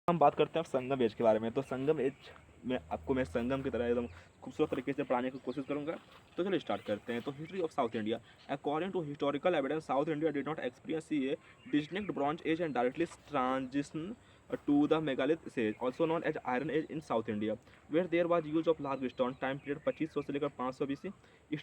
हम बात करते हैं संगम एज के बारे में। तो संगम एज में आपको मैं संगम की तरह एकदम खूबसूरत तरीके से पढ़ाने की कोशिश करूंगा। तो चलिए स्टार्ट करते हैं। तो history of South India. According to historical evidence, South India did not experience a distinct bronze age and directly transition to the megalith age, also known as iron age in South India, where there was use of large stone time period 2500 से लेकर 500 BC.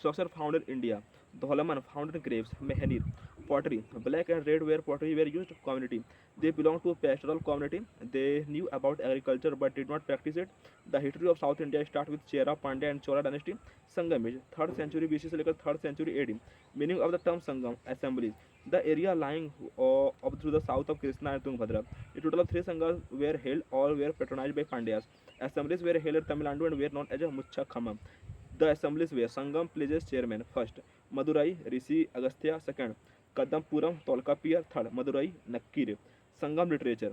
Structure found in India. Dholaman found in graves, Mehenir, pottery, black and red ware pottery were used community. They belonged to a pastoral community. They knew about agriculture but did not practice it. The history of South India starts with Chera, Pandya and Chola dynasty. Sangam age 3rd century BC से लेकर 3rd century AD. Meaning of the term Sangam, assemblies. The area lying up through the south of Krishna and Tungabhadra. A total of 3 sanghas were held, all were patronized by Pandyas. Assemblies were held at Tamil Nadu and were known as a Mucha Khamam. The assemblies were Sangam Pledges Chairman first, Madurai Rishi Agastya second, Kadampuram Tolkapiya third, Madurai Nakir. Sangam literature.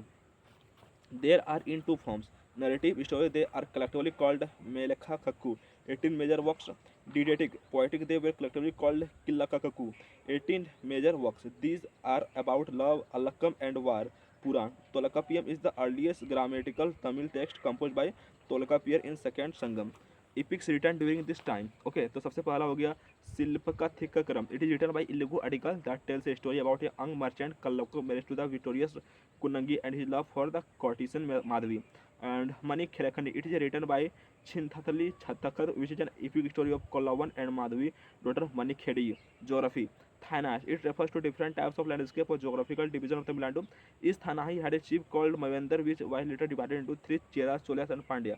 There are in two forms. Narrative story, they are collectively called Melekha Kakku. 18 major works. Didactic, poetic, they were collectively called Killakakaku. 18 major works. These are about love, alakam and war. Puran. Tolkapiyam is the earliest grammatical Tamil text composed by Tolkapiya in second Sangam. Epics written during this time. Okay, तो सबसे पहला हो गया Silpakathikaram. It is written by Ilugu Adigal that tells a story about a young merchant Kallakku married to the victorious Kunangi and his love for the courtesan Madhavi. And Mani Khelakhandi. It is written by Chinthathali Chattakar, which is an epic story of Kallavan and Madhavi, daughter Mani Khedi. Geography. Thanash. It refers to different types of landscape or geographical division of Tamil Nadu. East Thanahi had a chief called Mavendar, which was later divided into three Cheras, Cholas and Pandya.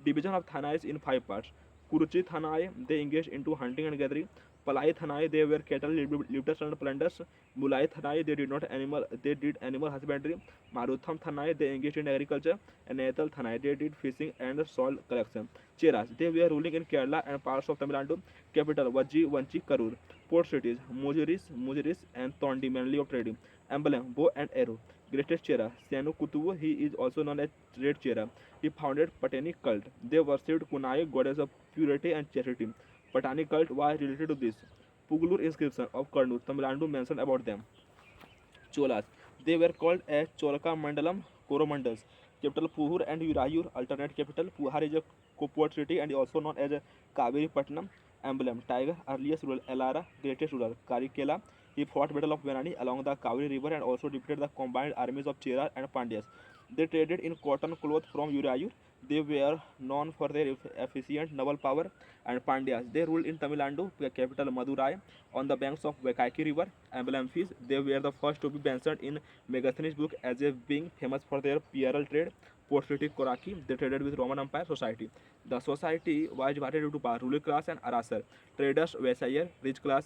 Division of Thana is in 5 parts. Kuruchi Thanae, they engaged into hunting and gathering. Palai Thanae, they were cattle lifters and planters. Mulai Thanae, they did animal husbandry. Marutham Thanae, they engaged in agriculture. And Nathal Thanae, they did fishing and soil collection. Cheras, they were ruling in Kerala and parts of Tamil Nadu. Capital, Vanchi, Karur. Port cities, Mujiris and Tondi, mainly of trading. Emblem, bow and arrow. Greatest Chera, Sanu Kutubu, he is also known as Red Chera. He founded Patani cult. They worshipped Kunai, goddess of purity and charity. Patani cult was related to this. Pugalur inscription of Karnur, Tamil Nadu mentioned about them. Cholas. They were called as Cholaka Mandalam Coromandals. Capital Puhur and Urayur, alternate capital. Puhar is a port city and also known as Kaveri Patnam. Emblem Tiger, earliest ruler. Elara, greatest ruler. Karikela. He fought Battle of Venani along the Kaveri River and also defeated the combined armies of Chera and Pandyas. They traded in cotton cloth from Urayur. They were known for their efficient naval power. And Pandyas, they ruled in Tamil Nadu, capital Madurai, on the banks of Vekaiki River. Emblem Fees, they were the first to be mentioned in Megasthenes' book as a being famous for their PR trade. Port city Koraki, they traded with Roman Empire society. The society was divided into ruling class and arasar. Traders, Vasayer, rich class,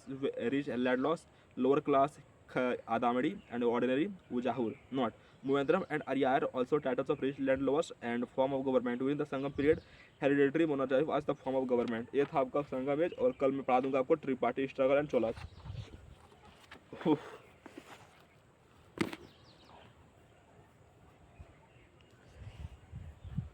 rich landlords, lower class, Adamadi, and ordinary, Ujahur. Not. Muvendram and Aryar also titles of rich landlords and form of government. During the Sangam period, hereditary monarchy was the form of government. ये था आपका संगम as और कल मैं पढ़ा दूंगा आपको Tripathi struggle and Cholas.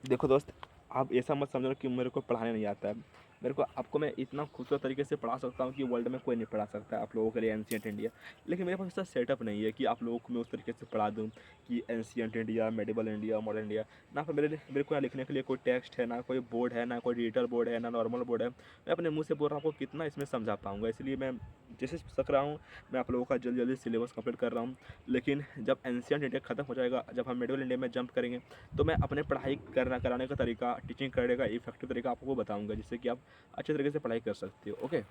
देखो दोस्त, आप ऐसा मत समझो कि मेरे को पढ़ाने नहीं आता है। मेरे को आपको मैं इतना खूबसूरत तरीके से पढ़ा सकता हूँ कि वर्ल्ड में कोई नहीं पढ़ा सकता आप लोगों के लिए एंशिएंट इंडिया। लेकिन मेरे पास ऐसा सेटअप नहीं है कि आप लोगों को मैं उस तरीके से पढ़ा दूँ कि ancient India, medieval India, modern India. ना फिर मेरे को यहाँ लिखने के लिए कोई टेक्स्ट है, ना कोई बोर्ड है, ना कोई डिजिटल बोर्ड है, ना नॉर्मल बोर्ड है। मैं अपने मुँह से बोल रहा हूँ, आपको कितना इसमें समझा पाऊँगा। इसलिए मैं जैसे सीख रहा हूँ, मैं आप लोगों का जल्दी जल्दी सिलेबस कंप्लीट कर रहा हूँ। लेकिन जब एंशिएंट इंडिया खत्म हो जाएगा, जब हम मेडिवल इंडिया में जंप करेंगे, तो मैं अपने पढ़ाई कराने का तरीका, टीचिंग करने का इफेक्टिव तरीका आपको बताऊँगा, जिससे कि आप अच्छे तरीके से पढ़ाई कर सकते हो। ओके।